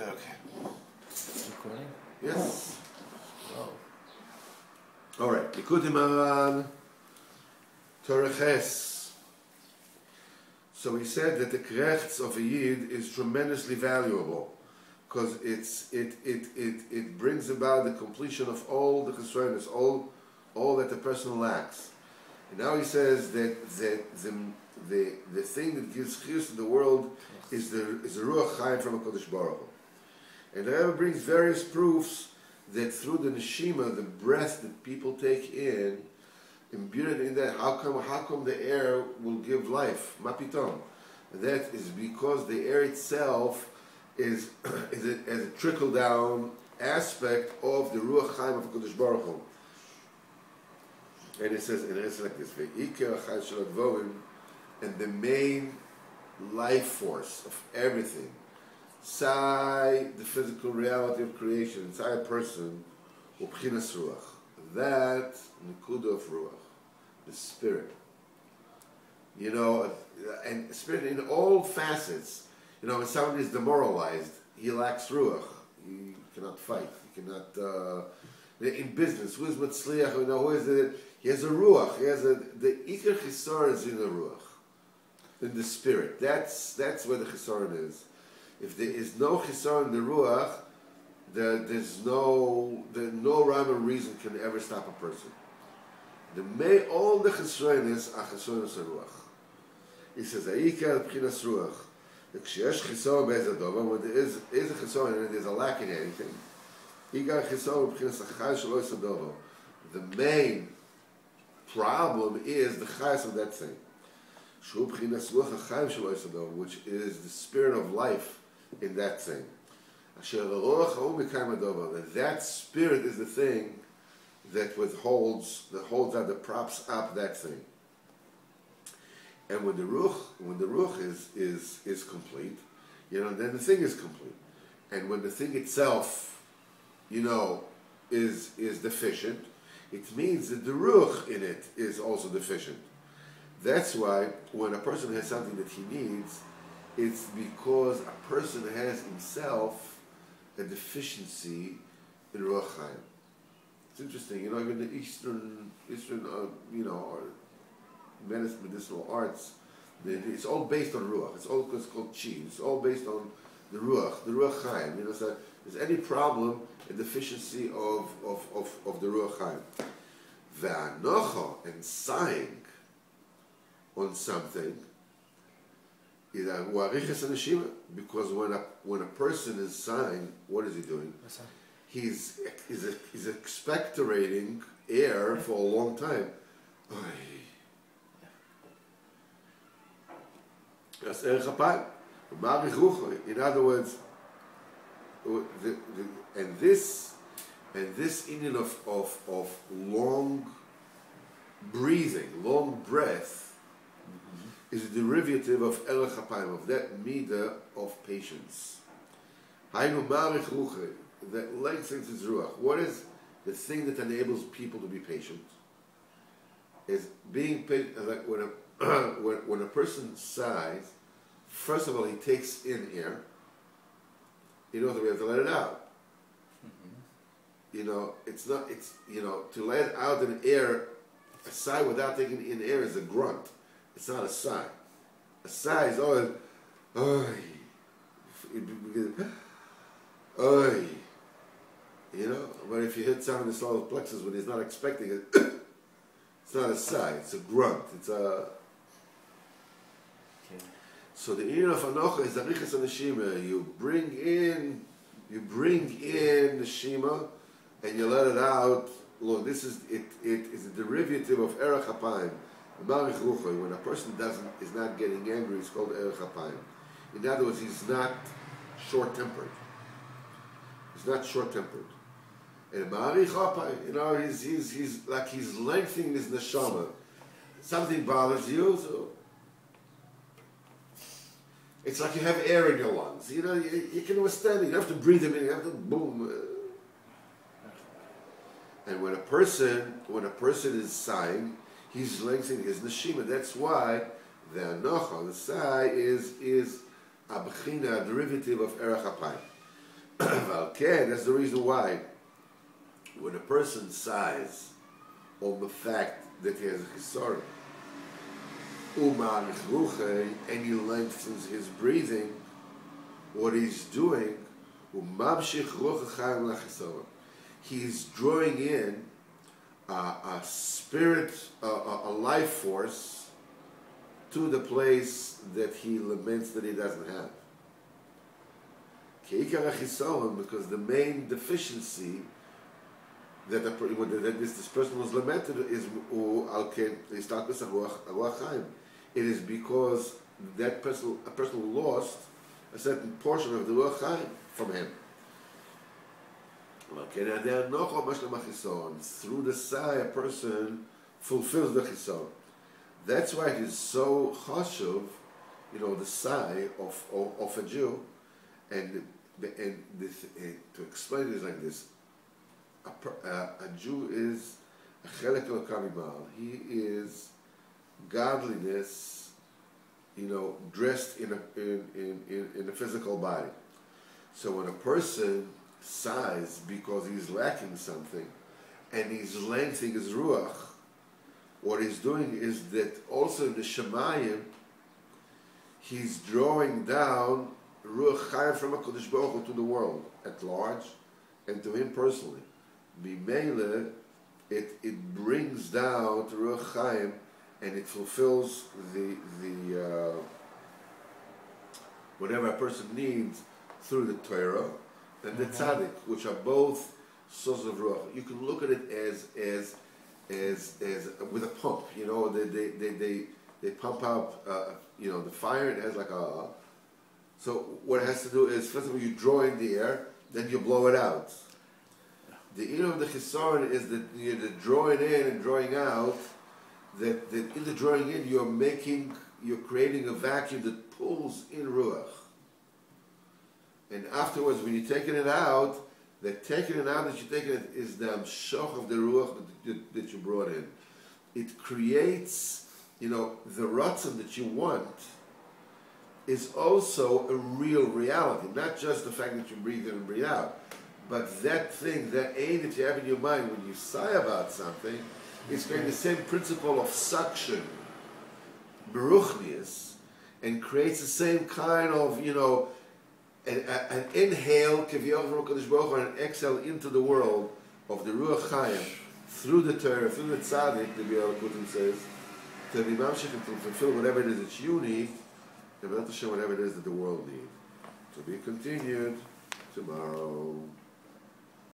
Okay. Recording? Yes. Oh. All right. Likutei Moharan, Torah Ches. So we said that the krechts of a yid is tremendously valuable because it brings about the completion of all the chesronos, all that the person lacks. And now he says that the thing that gives chiyus to the world is the ruach chaim from HaKadosh Baruch Hu. And the Rebbe brings various proofs that through the neshima, the breath that people take in, imbued in that, how come the air will give life? Mapitom. That is because the air itself is a trickle down aspect of the ruach chaim of HaKadosh Baruch Hu. And it says like this: and the main life force of everything, inside the physical reality of creation, inside a person, ubchinas ruach. That nekuda of ruach, the spirit. You know, and spirit in all facets. You know, when somebody is demoralized, he lacks ruach. He cannot fight. He cannot. In business, who is matzliach? You know, who is it? He has a ruach. He has the ikar chisar is in the ruach, in the spirit. That's where the chisaron is. If there is no chisar in the ruach, there's no rhyme or reason can ever stop a person. All the chisronis are chisronis ruach. He says aikar b'chinas ruach. Ksheyesh chisar be'ezadova, when there is a chisar and there's a lack in anything, ikar chisar b'chinas achai shelo esadova. The main problem is the chayes of that thing, which is the spirit of life in that thing. That spirit is the thing that holds out, that props up that thing. And when the ruach is complete, you know, then the thing is complete. And when the thing itself, you know, is deficient, it means that the ruach in it is also deficient. That's why when a person has something that he needs, it's because a person has himself a deficiency in ruach chaim. It's interesting, you know, even the Eastern, you know, or medicinal arts, it's all based on ruach. It's all called chi. It's all based on the ruach chaim. You know, so if there's any problem, a deficiency of the ruach chaim. Ve'anocha, and sighing on something, is a huariches aneshima, because when a person is sighing, what is he doing? He's expectorating air for a long time. That's erech hapayim. In other words, and this union of long breathing, long breath, is a derivative of erech hapayim, of that midah of patience. Hainu marich ruche, that lengthens his ruach. What is the thing that enables people to be patient? Is being patient. Like when a person sighs, first of all, he takes in air. You know that we have to let it out. You know, to let out an air, a sigh without taking in air is a grunt. It's not a sigh. A sigh is always, you know, but if you hit someone in the solar plexus when he's not expecting it, it's not a sigh, it's a grunt. It's a... Okay. So the ear of Anocha is Arichas Aneshima. You bring in Neshima, and you let it out. Look, this is it is a derivative of erech hapayim. When a person is not getting angry, it's called erech hapayim. In other words, he's not short-tempered. He's not short-tempered. And marich hapayim, you know, he's lengthening his neshama. Something bothers you, so it's like you have air in your lungs. You know, you can withstand it. You don't have to breathe them in. You have to boom. And when a person is sighing, he's lengthening his neshima. That's why the anocha, the sigh, is a bechina, a derivative of erech hapayim. Okay, that's the reason why when a person sighs on the fact that he has a chisaron, and he lengthens his breathing, what he's doing, he's drawing in a spirit, a life force to the place that he laments that he doesn't have. Because the main deficiency that this person was lamented is it is because that person, a person lost a certain portion of the Ruach Chaim from him. Okay, now there are no chisaron. Through the sigh, a person fulfills the chisaron. That's why it is so chashuv, the sigh of a Jew, and to explain it is like this: a Jew is a chelek elokam imal. He is godliness, dressed in a physical body. So when a person sighs because he's lacking something, and he's lengthening his ruach, what he's doing is that also in the Shemayim, he's drawing down ruach chaim from HaKadosh Baruch Hu to the world at large, and to him personally. B'meila, it brings down to ruach chaim, and it fulfills the whatever a person needs through the Torah and the tzaddik, which are both sources of ruach. You can look at it as with a pump. They pump out the fire. It has like a. So what it has to do is, first of all, you draw in the air, then you blow it out. The inner of the chisaron is that the drawing in and drawing out. That in the drawing in, you're creating a vacuum that pulls in ruach. And afterwards, when you're taking it out, the taking it out that you're taking it is the amshach of the ruach that you brought in. It creates, the ratzon that you want is also a real reality, not just the fact that you breathe in and breathe out, but that thing, that aim that you have in your mind when you sigh about something, it's creating the same principle of suction, beruchnius, and creates the same kind of, an inhale, kaviyach from HaKadosh Baruch Hu, and an exhale into the world of the Ruach Chaim, through the Torah, through the Tzaddik, the Likutei says, to be mamshich and to fulfill whatever it is that you need, and not to show whatever it is that the world needs. To be continued tomorrow.